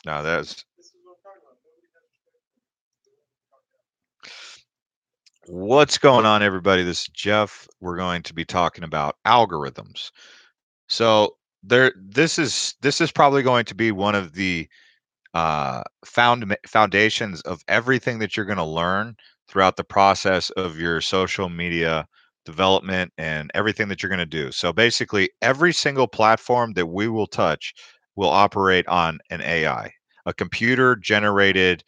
No, that's what's going on, everybody. This is Jeff. We're going to be talking about algorithms. So this is probably going to be one of the foundations of everything that you're going to learn throughout the process of your social media development and everything that you're going to do. So basically, every single platform that we will touch will operate on an AI, a computer generated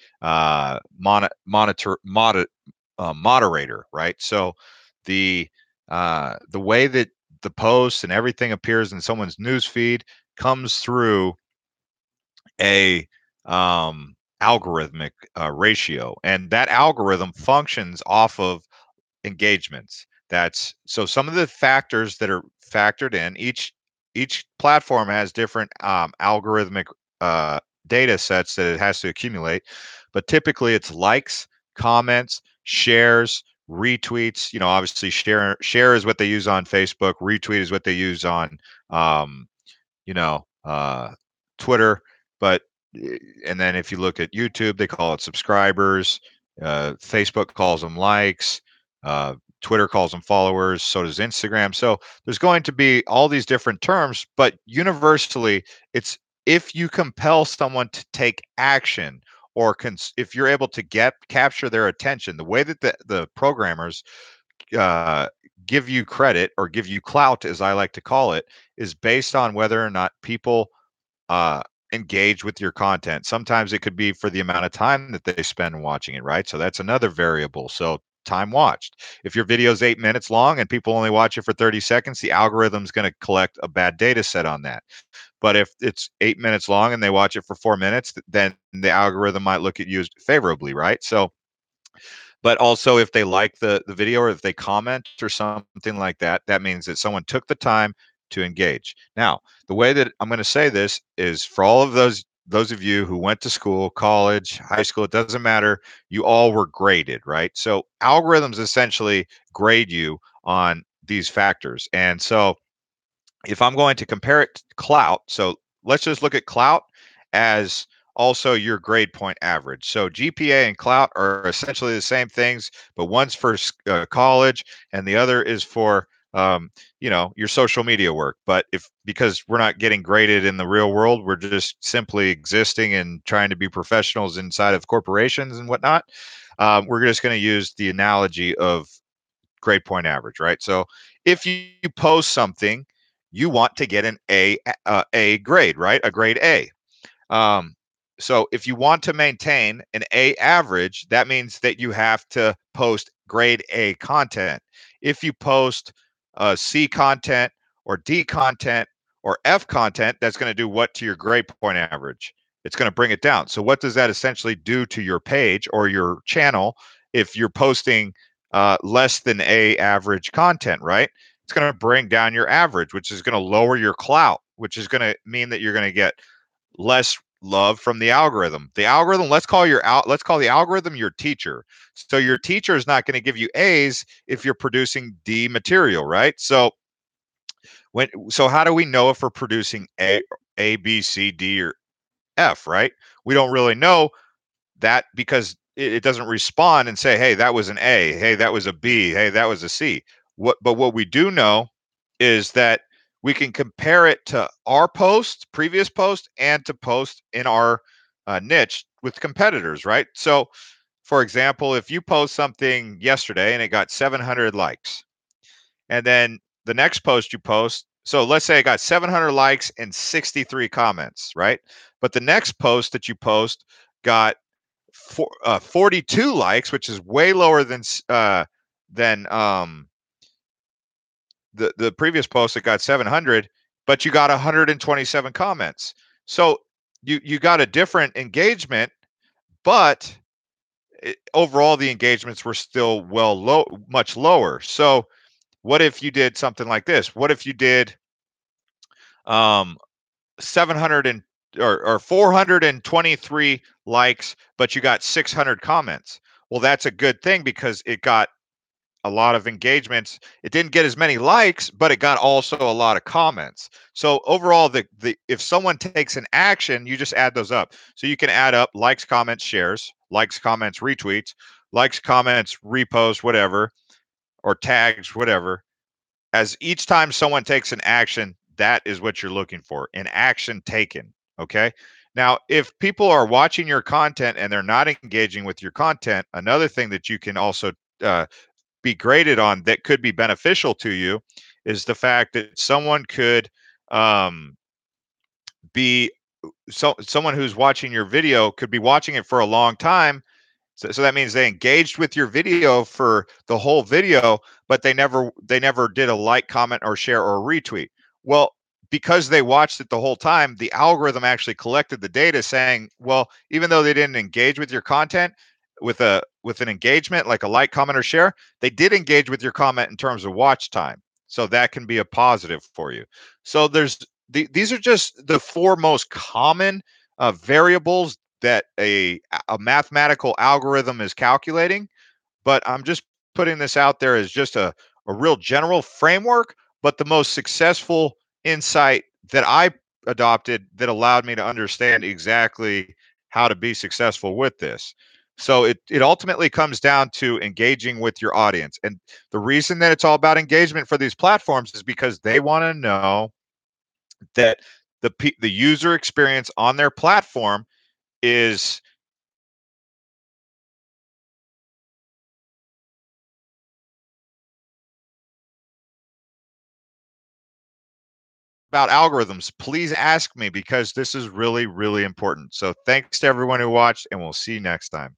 moderator, right? So the way that the post and everything appears in someone's news feed comes through a algorithmic ratio, and that algorithm functions off of engagements. That's so some of the factors that are factored in. Each platform has different algorithmic uh, data sets that it has to accumulate, but typically it's likes, comments, shares, retweets. Obviously share is what they use on Facebook. Retweet is what they use on um, you know, Twitter, but and then if you look at YouTube, they call it subscribers. Facebook calls them likes. Uh, Twitter calls them followers. So does Instagram. So there's going to be all these different terms, but universally, it's if you compel someone to take action or if you're able to capture their attention, the way that the programmers uh, give you credit or give you clout, as I like to call it, is based on whether or not people uh, engage with your content. Sometimes it could be for the amount of time that they spend watching it, right? So that's another variable. So time watched. If your video is 8 minutes long and people only watch it for 30 seconds, the algorithm's going to collect a bad data set on that. But if it's 8 minutes long and they watch it for 4 minutes, then the algorithm might look at you favorably, right? So but also if they like the video or if they comment or something like that, that means that someone took the time to engage. Now, the way that I'm going to say this is for all of those of you who went to school, college, high school, it doesn't matter, you all were graded, right? So algorithms essentially grade you on these factors. And so if I'm going to compare it to clout, so let's just look at clout as also your grade point average. So GPA and clout are essentially the same things, but one's for college and the other is for your social media work. But if because we're not getting graded in the real world, we're just simply existing and trying to be professionals inside of corporations and whatnot. We're just going to use the analogy of grade point average, right? So if you post something, you want to get an A grade, right? A grade A. Um, so if you want to maintain an A average, that means that you have to post grade A content. If you post C content or D content or F content, that's going to do what to your grade point average? It's going to bring it down. So what does that essentially do to your page or your channel if you're posting less than A average content, right? It's going to bring down your average, which is going to lower your clout, which is going to mean that you're going to get less love from the algorithm. The algorithm, let's call the algorithm your teacher. So your teacher is not going to give you A's if you're producing D material, right? So how do we know if we're producing A, B, C, D, or F, right? We don't really know that because it doesn't respond and say, hey, that was an A, hey, that was a B, hey, that was a C. What we do know is that we can compare it to our previous post, and to post in our niche with competitors, right? So, for example, if you post something yesterday and it got 700 likes, and then the next post you post, so let's say it got 700 likes and 63 comments, right? But the next post that you post got 42 likes, which is way lower than the previous post that got 700, but you got 127 comments. So you got a different engagement, but overall the engagements were still much lower. So what if you did something like this? What if you did um, 700 or 423 likes, but you got 600 comments? Well, that's a good thing because it got a lot of engagements. It didn't get as many likes, but it got also a lot of comments. So overall, the if someone takes an action, you just add those up. So you can add up likes, comments, shares, likes, comments, retweets, likes, comments, reposts, whatever, or tags, whatever. As each time someone takes an action, that is what you're looking for, an action taken. Okay. Now, if people are watching your content and they're not engaging with your content, another thing that you can also uh, be graded on that could be beneficial to you is the fact that someone could um, be someone who's watching your video could be watching it for a long time, so that means they engaged with your video for the whole video, but they never did a like, comment, or share or retweet. Well, because they watched it the whole time, the algorithm actually collected the data saying, well, even though they didn't engage with your content with an engagement like a like, comment, or share, they did engage with your comment in terms of watch time. So that can be a positive for you. So these are just the four most common variables that a mathematical algorithm is calculating, but I'm just putting this out there as just a real general framework, but the most successful insight that I adopted that allowed me to understand exactly how to be successful with this. So it ultimately comes down to engaging with your audience. And the reason that it's all about engagement for these platforms is because they want to know that the user experience on their platform is about algorithms, please ask me because this is really, really important. So thanks to everyone who watched, and we'll see you next time.